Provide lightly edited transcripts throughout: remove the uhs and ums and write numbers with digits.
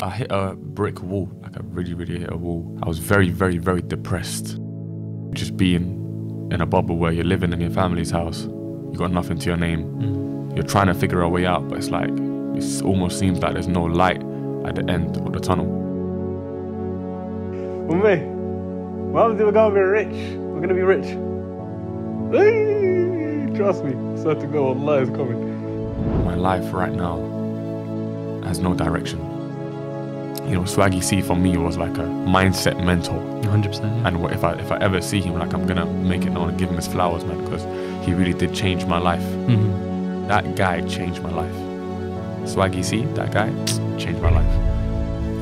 I hit a brick wall, like I really hit a wall. I was very depressed. Just being in a bubble where you're living in your family's house, you got nothing to your name. You're trying to figure a way out, but it's like, it almost seems like there's no light at the end of the tunnel. Umbe, what happens if we're gonna be rich? We're gonna be rich. Hey, trust me, swear to God, Allah is coming. My life right now has no direction. You know, Swaggy C for me was like a mindset mentor. 100%. Yeah. And if I ever see him, like, I'm gonna make it known and give him his flowers, man, because he really did change my life. That guy changed my life. Swaggy C, that guy, changed my life.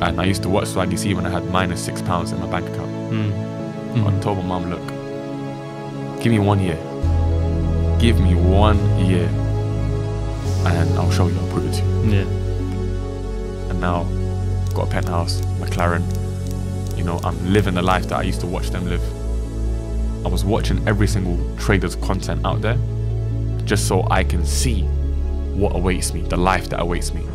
And I used to watch Swaggy C when I had -6 in my bank account. I told my mom, look, give me 1 year. Give me 1 year and I'll show you, I'll prove it to you. Yeah. And now, got a penthouse, McLaren. You know, I'm living the life that I used to watch them live. I was watching every single trader's content out there just so I can see what awaits me, the life that awaits me.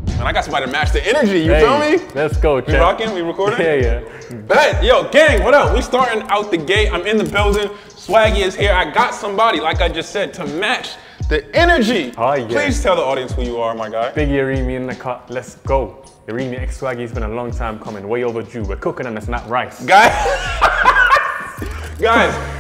And I got somebody to match the energy, you feel me? Let's go, We rocking? We recording? Yeah. Bet. Yo, gang, what up? We starting out the gate. I'm in the building. Swaggy is here. I got somebody, like I just said, to match the energy. Oh, yeah. Please tell the audience who you are, my guy. Big Yarimi in the cut. Let's go. Yarimi x Swaggy, it's been a long time coming. Way overdue. We're cooking and it's not rice. Guys,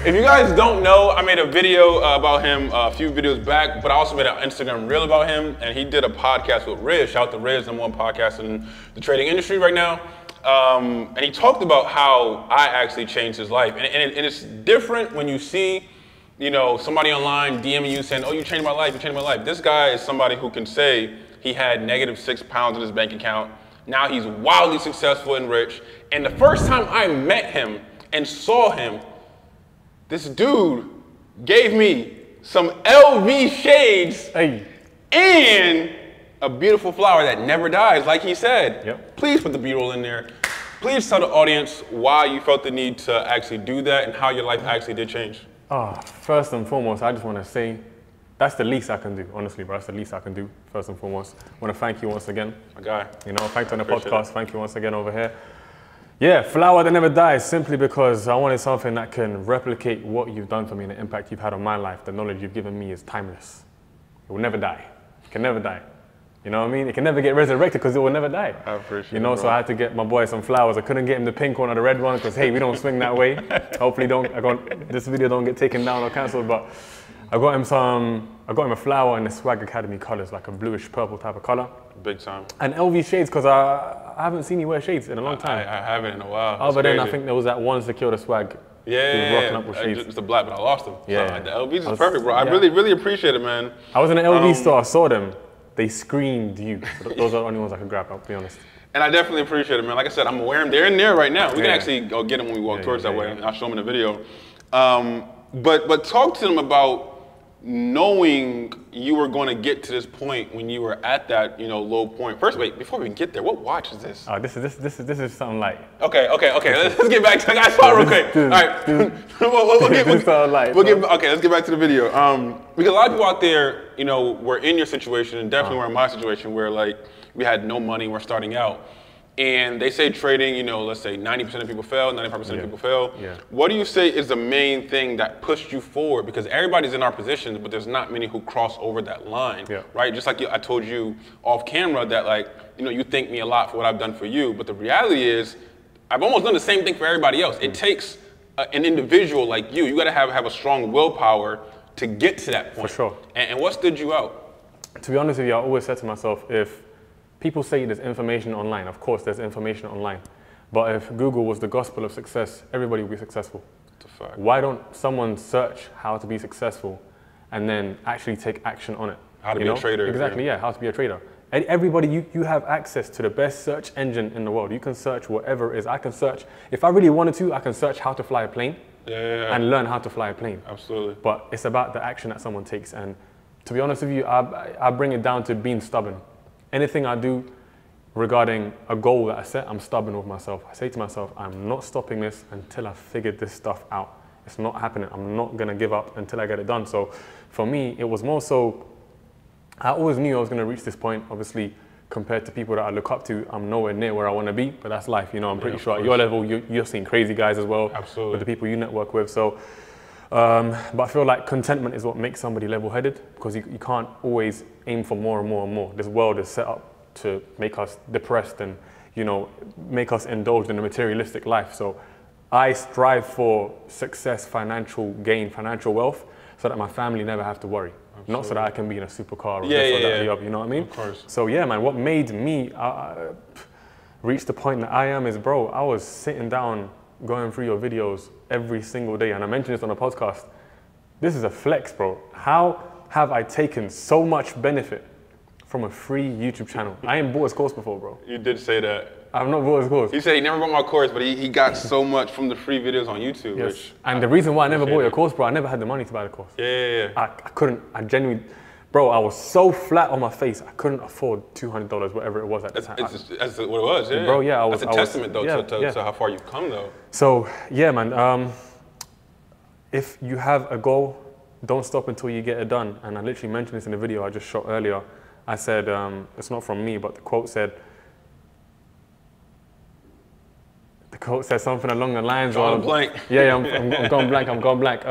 if you guys don't know, I made a video about him a few videos back, but I also made an Instagram reel about him, and he did a podcast with Riz. Shout out to Riz, #1 podcast in the trading industry right now. And he talked about how I actually changed his life. And it's different when you see, you know, somebody online DMing you saying, oh, you changed my life, you changed my life. This guy is somebody who can say he had -6 pounds in his bank account. Now he's wildly successful and rich. And the first time I met him and saw him, this dude gave me some LV shades and a beautiful flower that never dies, like he said. Please put the B-roll in there. Please tell the audience why you felt the need to actually do that and how your life actually did change. First and foremost, I just want to say, that's the least I can do, honestly, bro. That's the least I can do, first and foremost. I want to thank you once again. My guy. You know, thanks on the podcast. Thank you once again over here. Yeah, flower that never dies, simply because I wanted something that can replicate what you've done for me and the impact you've had on my life. The knowledge you've given me is timeless. It will never die. It can never die. You know what I mean? It can never get resurrected because it will never die. I appreciate it, you know, so I had to get my boy some flowers. I couldn't get him the pink one or the red one because, hey, we don't swing that way. Hopefully this video don't get taken down or cancelled, but I got him a flower in the Swag Academy colors, like a bluish purple type of color. Big time. And LV shades, because I haven't seen you wear shades in a long time. I haven't in a while. Other than I think there was that one Secure the Swag. It's the black, but I lost them. Yeah. The LVs is perfect, bro. I really appreciate it, man. I was in an LV store, I saw them. They screamed you. So those are the only ones I could grab, I'll be honest. And I definitely appreciate it, man. Like I said, I'm gonna wear them. They're in there right now. We can actually go get them when we walk towards that way. And I'll show them in the video. But talk to them about knowing you were going to get to this point when you were at that, you know, low point. First, wait, before we get there, what watch is this? This is something like. Okay. Let's get back to the guys spot real quick. All right, let's get back to the video. Because a lot of people out there, you know, were in your situation, and definitely were in my situation, where like we had no money, we're starting out. And they say trading, you know, let's say 90% of people fail, 95% of people fail. What do you say is the main thing that pushed you forward? Because everybody's in our positions, but there's not many who cross over that line, right? Just like I told you off camera that, like, you know, you thank me a lot for what I've done for you, but the reality is I've almost done the same thing for everybody else. It takes an individual like you. You got to have a strong willpower to get to that point. For sure. And what stood you out? To be honest with you, I always said to myself, if people say there's information online, of course there's information online. But if Google was the gospel of success, everybody would be successful. That's a fact. Why don't someone search how to be successful and then actually take action on it? How to be a trader. Exactly, yeah, how to be a trader. Everybody, you have access to the best search engine in the world. You can search whatever it is. I can search, if I really wanted to, I can search how to fly a plane and learn how to fly a plane. Absolutely. But it's about the action that someone takes. And to be honest with you, I bring it down to being stubborn. Anything I do regarding a goal that I set, I'm stubborn with myself. I say to myself, I'm not stopping this until I figured this stuff out. It's not happening. I'm not going to give up until I get it done. So for me, it was more so I always knew I was going to reach this point. Obviously, compared to people that I look up to, I'm nowhere near where I want to be, but that's life. You know, I'm pretty sure at your level, you're seeing crazy guys as well. Absolutely. With the people you network with. So, but I feel like contentment is what makes somebody level-headed, because you can't always aim for more and more and more. This world is set up to make us depressed and, you know, make us indulge in a materialistic life. So I strive for success, financial gain, financial wealth, so that my family never have to worry. Absolutely. Not so that I can be in a supercar or this or that, you know what I mean? Of course. So yeah, man, what made me reach the point that I am is, bro, I was sitting down going through your videos every single day, and I mentioned this on a podcast. This is a flex, bro. How have I taken so much benefit from a free YouTube channel? I ain't bought his course before, bro. You did say that. I've not bought his course. He said he never bought my course, but he got so much from the free videos on YouTube. Yes. Which And the reason why I never bought your course, bro, I never had the money to buy the course. Yeah. I couldn't, I genuinely, bro, I was so flat on my face, I couldn't afford $200, whatever it was at the time. That's what it was, yeah. Bro, yeah, That's a testament, though, to how far you've come, though. So, yeah, man, if you have a goal, don't stop until you get it done. And I literally mentioned this in the video I just shot earlier. I said, it's not from me, but the quote said something along the lines of... I'm blank. Yeah, I'm going blank.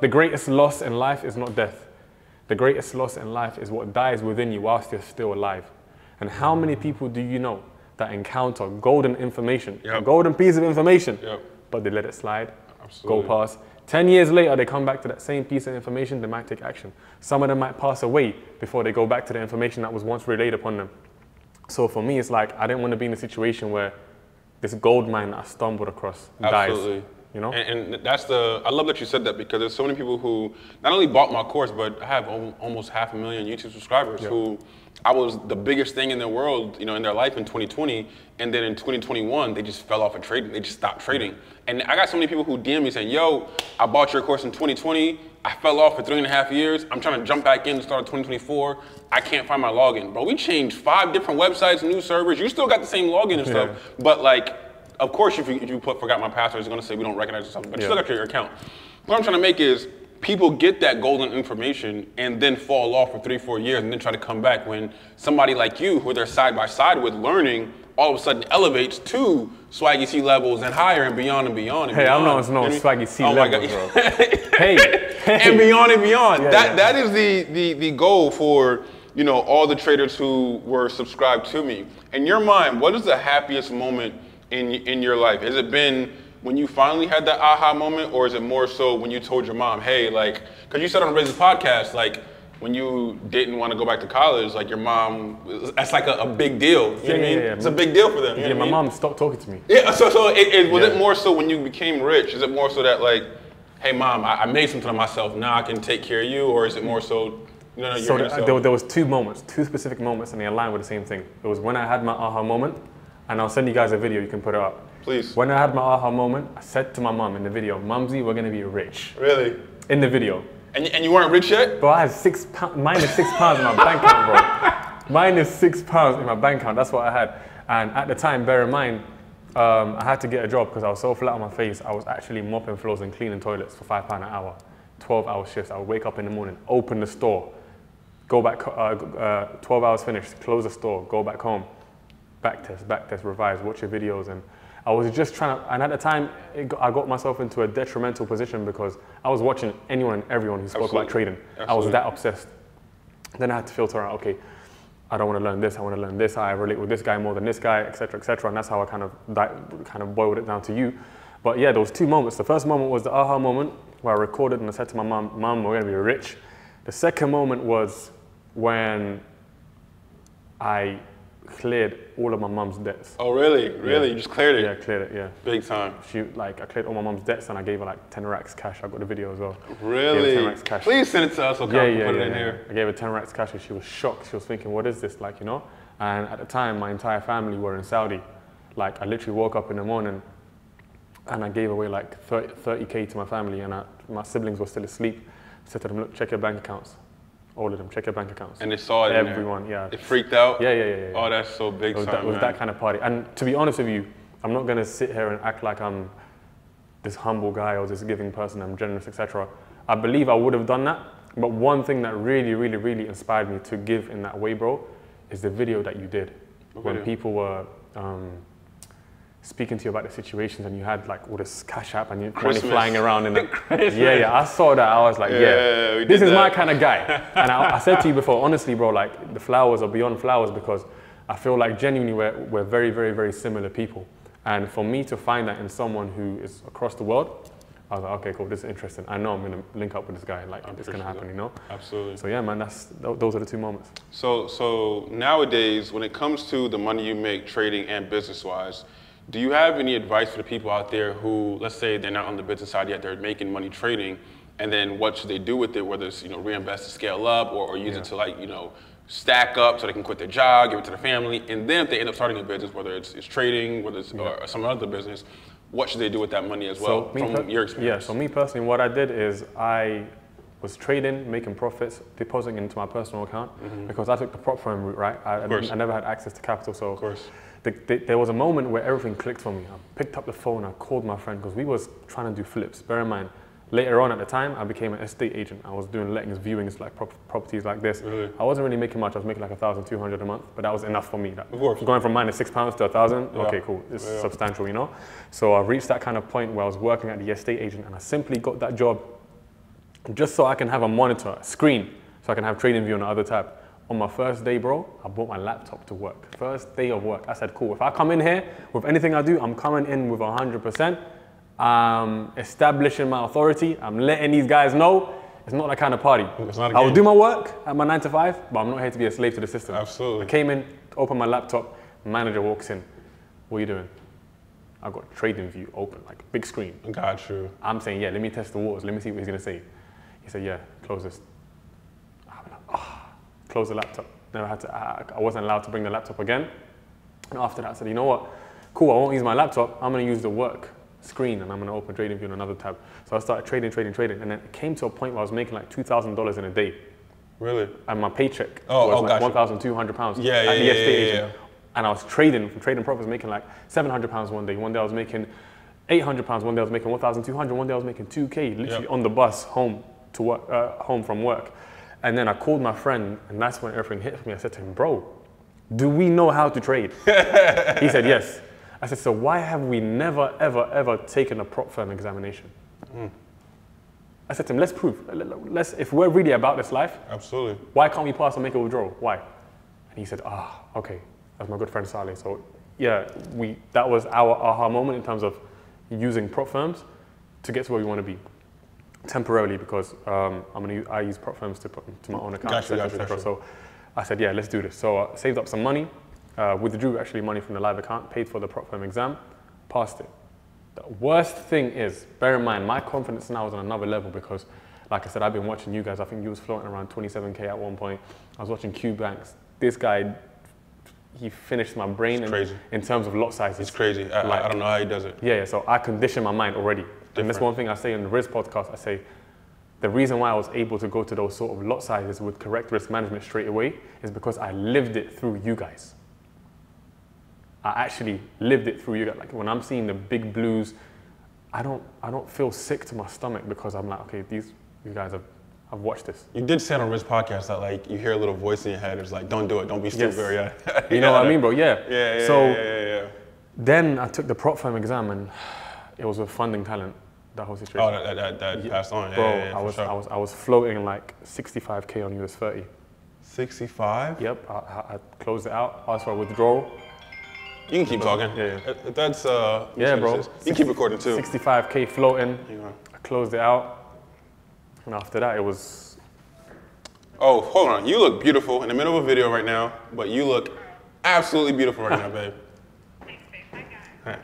The greatest loss in life is not death. The greatest loss in life is what dies within you whilst you're still alive. And how many people do you know that encounter golden information, a golden piece of information, but they let it slide, go past? 10 years later, they come back to that same piece of information, they might take action. Some of them might pass away before they go back to the information that was once relayed upon them. So for me, it's like, I didn't want to be in a situation where this gold mine that I stumbled across dies. You know? And that's I love that you said that, because there's so many people who not only bought my course, but I have almost 500,000 YouTube subscribers who I was the biggest thing in their world, you know, in their life in 2020. And then in 2021, they just fell off of trading. They just stopped trading. And I got so many people who DM me saying, yo, I bought your course in 2020. I fell off for 3.5 years. I'm trying to jump back in to start 2024. I can't find my login. Bro, we changed 5 different websites, new servers. You still got the same login and stuff. But like, of course, if you forgot my password, it's gonna say we don't recognize or something, but you still got your account. What I'm trying to make is, people get that golden information and then fall off for 3-4 years and then try to come back when somebody like you, who they're side by side with learning, all of a sudden elevates to Swaggy C levels and higher and beyond and beyond and beyond. I'm not Swaggy C levels, bro. hey. And beyond and beyond. That is the goal for, you know, all the traders who were subscribed to me. In your mind, what is the happiest moment in your life? Has it been when you finally had that aha moment, or is it more so when you told your mom, hey, like, because you said on Riz's podcast, like, when you didn't want to go back to college, like your mom, that's like a big deal. You know what I mean? It's a big deal for them. You know my mom stopped talking to me. Yeah, so was it more so when you became rich? Is it more so that like, hey mom, I made something of myself, now I can take care of you? Or is it more so, there was 2 moments, 2 specific moments, and they align with the same thing. It was when I had my aha moment, and I'll send you guys a video, you can put it up. Please. When I had my aha moment, I said to my mom in the video, Mumsy, we're gonna be rich. Really? In the video. And you weren't rich yet? Bro, I had -6 in my bank account, bro. -6 in my bank account, that's what I had. And at the time, bear in mind, I had to get a job because I was so flat on my face. I was actually mopping floors and cleaning toilets for £5 an hour, 12-hour shifts. I would wake up in the morning, open the store, go back, 12 hours finished, close the store, go back home, back test, revise, watch your videos. And I was just trying to, and at the time, I got myself into a detrimental position because I was watching anyone and everyone who spoke about trading. I was that obsessed. Then I had to filter out, okay, I don't want to learn this, I want to learn this, I relate with this guy more than this guy, etc., etc. And that's how I kind of boiled it down to you. But yeah, there was 2 moments. The first moment was the aha moment where I recorded and I said to my mom, Mom, we're going to be rich. The second moment was when I cleared all of my mom's debts. Oh really? Really? You just cleared it? Yeah, cleared it, yeah. Big time. I cleared all my mom's debts and I gave her like 10 racks cash. I got the video as well. Really? 10 racks cash. Please send it to us, okay? Yeah, put it in here. I gave her 10 racks cash and she was shocked. She was thinking, what is this, like, you know? And at the time, my entire family were in Saudi. Like, I literally woke up in the morning and I gave away like 30K to my family, and my siblings were still asleep. I said to them, look, check your bank accounts. All of them, check your bank accounts. And they saw it. Everyone, yeah. It freaked out? Yeah. Oh, that's so big time, It was that kind of party. And to be honest with you, I'm not going to sit here and act like I'm this humble guy or this giving person, I'm generous, etc. I believe I would have done that, But one thing that really, really, really inspired me to give in that way, bro, is the video that you did. When people were speaking to you about the situations and you had like all this cash app and money flying around in it. Yeah, I saw that. I was like, this is my kind of guy. And I said to you before, honestly, bro, like the flowers are beyond flowers because I feel like genuinely we're very, very, very similar people. And for me to find that in someone who is across the world, I was like, okay, cool, this is interesting. I know I'm going to link up with this guy, like it's going to happen, you know? Absolutely. So yeah, man, those are the two moments. So nowadays, when it comes to the money you make trading and business-wise, do you have any advice for the people out there who, let's say they're not on the business side yet, they're making money trading, and then what should they do with it, whether it's, reinvest to scale up or use it to like, stack up so they can quit their job, give it to their family, and then if they end up starting a business, whether it's trading, whether it's or some other business, what should they do with that money as well, from your experience? Yeah, so me personally, what I did is I was trading, making profits, depositing into my personal account, because I took the prop firm route, right? I never had access to capital, so of course. There was a moment where everything clicked for me. I picked up the phone, I called my friend, because we was trying to do flips. Bear in mind, later on at the time, I became an estate agent. I was doing lettings, viewings, like properties like this. Really? I wasn't really making much. I was making like 1,200 a month, but that was enough for me. Of course. Going from -6 to 1,000, okay, cool. It's substantial, you know? So I reached that kind of point where I was working at the estate agent, and I simply got that job just so I can have a monitor, a screen, so I can have trading view on the other tab. On my first day, bro, I brought my laptop to work. First day of work, I said, cool, if I come in here with anything I do, I'm coming in with 100%. I'm establishing my authority. I'm letting these guys know it's not that kind of party. I will do my work at my 9 to 5, but I'm not here to be a slave to the system. Absolutely. I came in, opened my laptop, manager walks in. What are you doing? I've got trading view open, like big screen. Got you. I'm saying, yeah, let me test the waters. Let me see what he's gonna say. He said, yeah, close this. Close the laptop. Never had to. I wasn't allowed to bring the laptop again. And after that, I said, you know what? Cool, I won't use my laptop. I'm going to use the work screen, and I'm going to open trading view on another tab. So I started trading, and then it came to a point where I was making like $2,000 in a day. Really? And my paycheck was like £1,200 at the estate agent. And I was trading profits, making like £700 one day. One day I was making £800. One day I was making $1,200. One day I was making $2K, literally on the bus home to work, home from work. And then I called my friend, and that's when everything hit me. I said to him, bro, do we know how to trade? He said, yes. I said, so why have we never, ever, ever taken a prop firm examination? I said to him, let's prove. If we're really about this life, absolutely, why can't we pass and make a withdrawal? Why? And he said, okay. That's my good friend Saleh. So yeah, that was our aha moment in terms of using prop firms to get to where we want to be. Temporarily, because I use prop firms to put into my own account, etc. So I said, yeah, let's do this. So I saved up some money, withdrew actually money from the live account, paid for the prop firm exam, passed it. The worst thing is, bear in mind, my confidence now is on another level because, like I said, I've been watching you guys. I think you was floating around 27K at one point. I was watching Q Banks. This guy, he finished my brain in terms of lot sizes. It's crazy. I don't know how he does it. Yeah, so I conditioned my mind already. And that's one thing I say in the Riz podcast. I say the reason why I was able to go to those sort of lot sizes with correct risk management straight away is because I lived it through you guys. I actually lived it through you guys. Like when I'm seeing the big blues, I don't feel sick to my stomach because I'm like, okay, these guys I've watched this. You did say on Riz podcast that like you hear a little voice in your head. It's like, don't do it, don't be stupid. Yes. You know what I mean, bro? Yeah. Yeah. Then I took the prop firm exam and it was with Funding Talent. That whole situation. Oh, that passed on. Bro, Yeah, I was floating like 65K on US 30. 65? Yep, I closed it out, asked for a withdrawal. You can keep talking. Yeah. If that's, yeah, bro. You can keep recording too. 65K floating, I closed it out. And after that, it was... Oh, hold on. You look beautiful in the middle of a video right now, but you look absolutely beautiful right now, babe. Thanks, babe. Bye, guys. All right.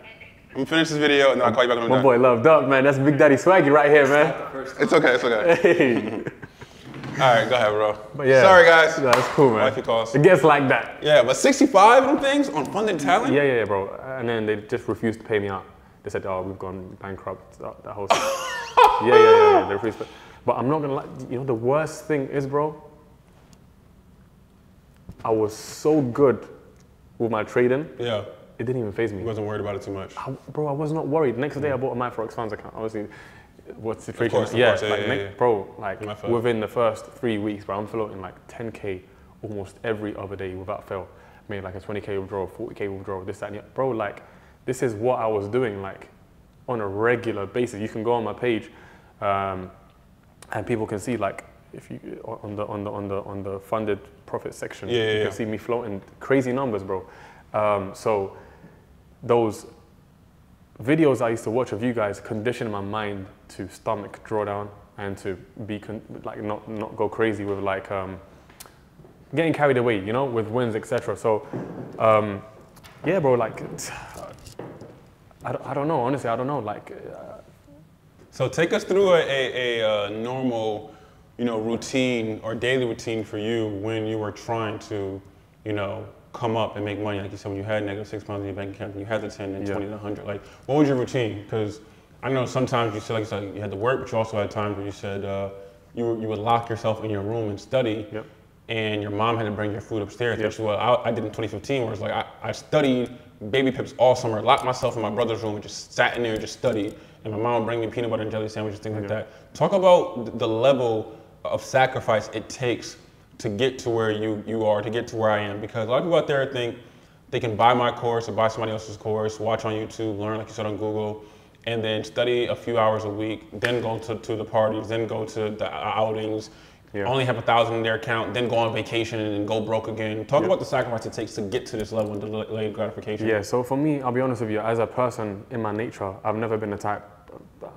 I'm gonna finish this video and then I'll call you back on the My boy loved up, man. That's Big Daddy Swaggy right here, man. It's okay, it's okay. Hey. All right, go ahead, bro. But yeah, sorry, guys. Yeah, that's cool, man. Wifey calls. It gets like that. Yeah, but 65 of them things on Funding Talent? Yeah, bro. And then they just refused to pay me out. They said, oh, we've gone bankrupt, that whole stuff. Yeah. They refused to. But I'm not gonna lie, you know, the worst thing is, bro, I was so good with my trading. Yeah. It didn't even faze me. You wasn't worried about it too much. Bro, I was not worried. Next day, I bought a MyForex funds account. Obviously, what situation. Of course, Bro, like My fault. within the first 3 weeks, bro, I'm floating like 10K almost every other day without fail. Made like a 20K withdrawal, 40K withdrawal, this, that, and the other. Bro, like this is what I was doing like on a regular basis. You can go on my page, and people can see like if you on the funded profit section, you can see me floating crazy numbers, bro. So those videos I used to watch of you guys conditioned my mind to stomach drawdown and to be not go crazy with like getting carried away, you know, with wins, etc. So yeah, bro, like I don't know, honestly, I don't know, like. So take us through a normal, you know, routine or daily routine for you when you were trying to, you know, come up and make money. Like you said, when you had -6 pounds in your bank account, and you had the 10 and 20 and 100. Like, what was your routine? Because I know sometimes you said, like you said, you had to work, but you also had times where you said you would lock yourself in your room and study. Yep. And your mom had to bring your food upstairs. Yep. Which is what I did in 2015, where it's like I studied baby pips all summer, locked myself in my brother's room and just sat in there and just studied. And my mom would bring me peanut butter and jelly sandwiches, things like that. Talk about the level of sacrifice it takes to get to where you are, to get to where I am. Because a lot of people out there think they can buy my course or buy somebody else's course, watch on YouTube, learn like you said on Google, and then study a few hours a week, then go to the parties, then go to the outings, only have 1,000 in their account, then go on vacation and then go broke again. Talk about the sacrifice it takes to get to this level of delayed gratification. Yeah, so for me, I'll be honest with you, as a person in my nature, I've never been the type,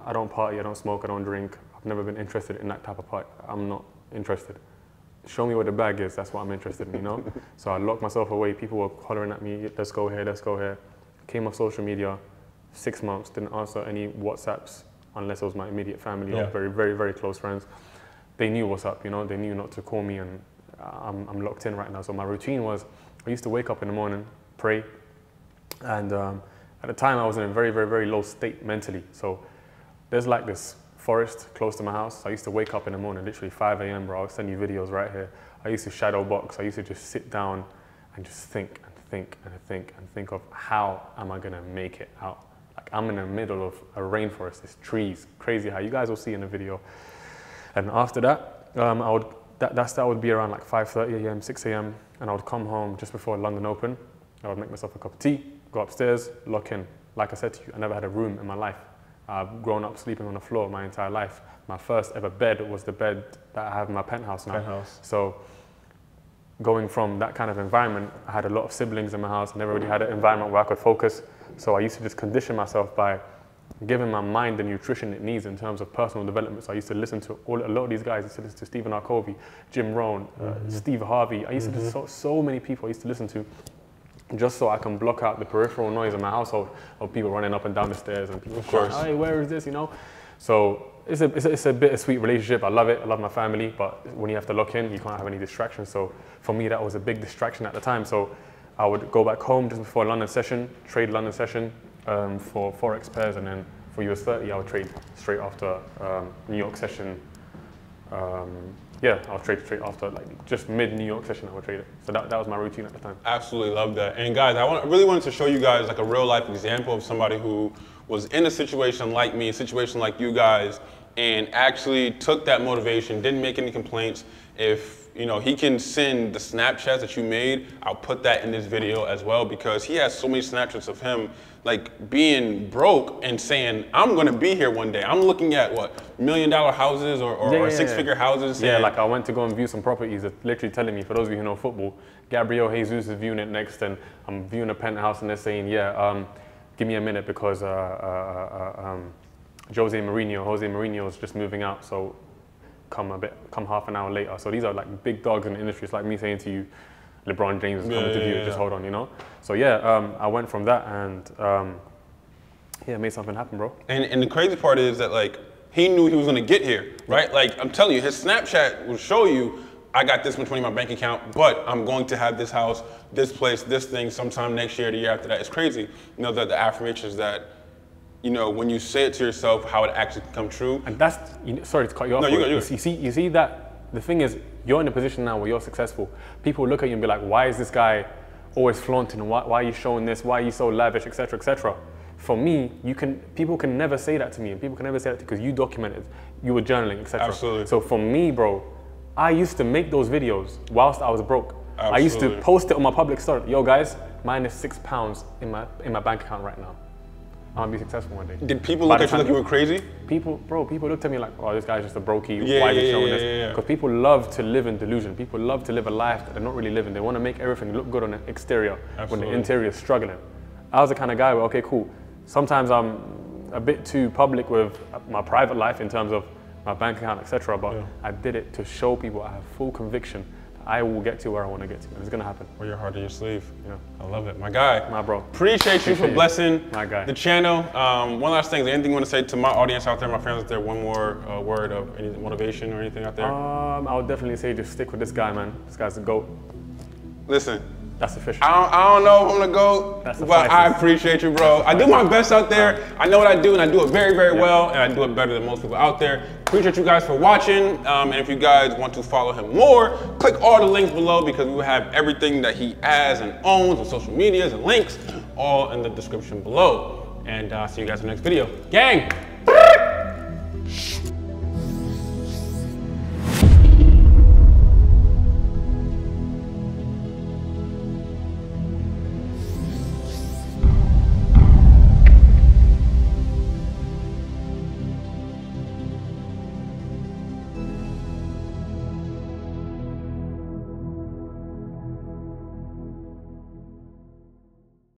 I don't party, I don't smoke, I don't drink. I've never been interested in that type of party. I'm not interested. Show me where the bag is, that's what I'm interested in, you know? So I locked myself away, people were hollering at me, let's go here, let's go here. Came off social media, 6 months, didn't answer any WhatsApps unless it was my immediate family or very, very, very close friends. They knew what's up, you know, they knew not to call me, and I'm locked in right now. So my routine was, I used to wake up in the morning, pray, and at the time I was in a very, very, very low state mentally. So there's like this forest close to my house. I used to wake up in the morning, literally 5 a.m, bro. I'll send you videos right here. I used to shadow box. I used to just sit down and just think and think and think and think of how am I gonna make it out. Like I'm in the middle of a rainforest, there's trees, crazy how you guys will see in the video. And after that, that would be around like 5:30 a.m, 6 a.m, and I would come home just before London Open. I would make myself a cup of tea, go upstairs, lock in. Like I said to you, I never had a room in my life. I've grown up sleeping on the floor my entire life. My first ever bed was the bed that I have in my penthouse now. So going from that kind of environment, I had a lot of siblings in my house, never really had an environment where I could focus. So I used to just condition myself by giving my mind the nutrition it needs in terms of personal development. So I used to listen to a lot of these guys. I used to listen to Stephen R. Covey, Jim Rohn, Steve Harvey. I used to listen to so many people I used to listen to, just so I can block out the peripheral noise in my household of people running up and down the stairs and people crying, hey, where is this, you know? So it's a bittersweet relationship. I love it, I love my family, but when you have to lock in, you can't have any distractions. So for me, that was a big distraction at the time. So I would go back home just before London session, trade London session for Forex pairs, and then for US 30, I would trade straight after New York session. Yeah, I'll trade straight after, like just mid New York session, I would trade it. So that was my routine at the time. Absolutely love that. And guys, I really wanted to show you guys like a real life example of somebody who was in a situation like me, a situation like you guys, and actually took that motivation, didn't make any complaints. If you know, he can send the Snapchats that you made, I'll put that in this video as well, because he has so many Snapchats of him like being broke and saying, I'm gonna be here one day. I'm looking at what, $1 million houses or six-figure houses. Yeah, like I went to go and view some properties. It's literally telling me, for those of you who know football, Gabriel Jesus is viewing it next, and I'm viewing a penthouse, and they're saying, give me a minute because Jose Mourinho is just moving out, so come half an hour later. So these are like big dogs in the industry. It's like me saying to you, LeBron James is coming to view, just hold on, you know? So I went from that and made something happen, bro. And the crazy part is that like, he knew he was gonna get here, right? Like I'm telling you, his Snapchat will show you, I got this much money in my bank account, but I'm going to have this house, this place, this thing sometime next year, the year after that. It's crazy, you know, that the affirmations that, you know, when you say it to yourself, how it actually can come true. And that's, sorry to cut you off. No, you see that, the thing is, you're in a position now where you're successful. People look at you and be like, why is this guy always flaunting? Why are you showing this? Why are you so lavish, etc., etc.? for me, people can never say that to me, and people can never say that because you documented, you were journaling, etc. Absolutely. So for me, bro, I used to make those videos whilst I was broke. Absolutely. I used to post it on my public story. Yo guys, minus £6 in my bank account right now. I'm gonna be successful one day. Did people look at you like you were crazy? People looked at me like, oh, this guy's just a brokey. Why is he showing this? Because people love to live in delusion. People love to live a life that they're not really living. They want to make everything look good on the exterior when the interior is struggling. I was the kind of guy where, okay, cool. Sometimes I'm a bit too public with my private life in terms of my bank account, etc. But I did it to show people I have full conviction I will get to where I want to get to, and it's gonna happen. Wear your heart on your sleeve. Yeah. I love it. My guy. My bro. Appreciate you for blessing the channel. One last thing, is there anything you want to say to my audience out there, my friends out there, one more word of any motivation or anything out there? I would definitely say just stick with this guy, man. This guy's the GOAT. Listen. That's official. I don't know if I'm gonna go, but I appreciate you, bro. I do my best out there. I know what I do, and I do it very, very well, and I do it better than most people out there. Appreciate you guys for watching, and if you guys want to follow him more, click all the links below because we will have everything that he has and owns on social medias and links all in the description below. And see you guys in the next video. Gang!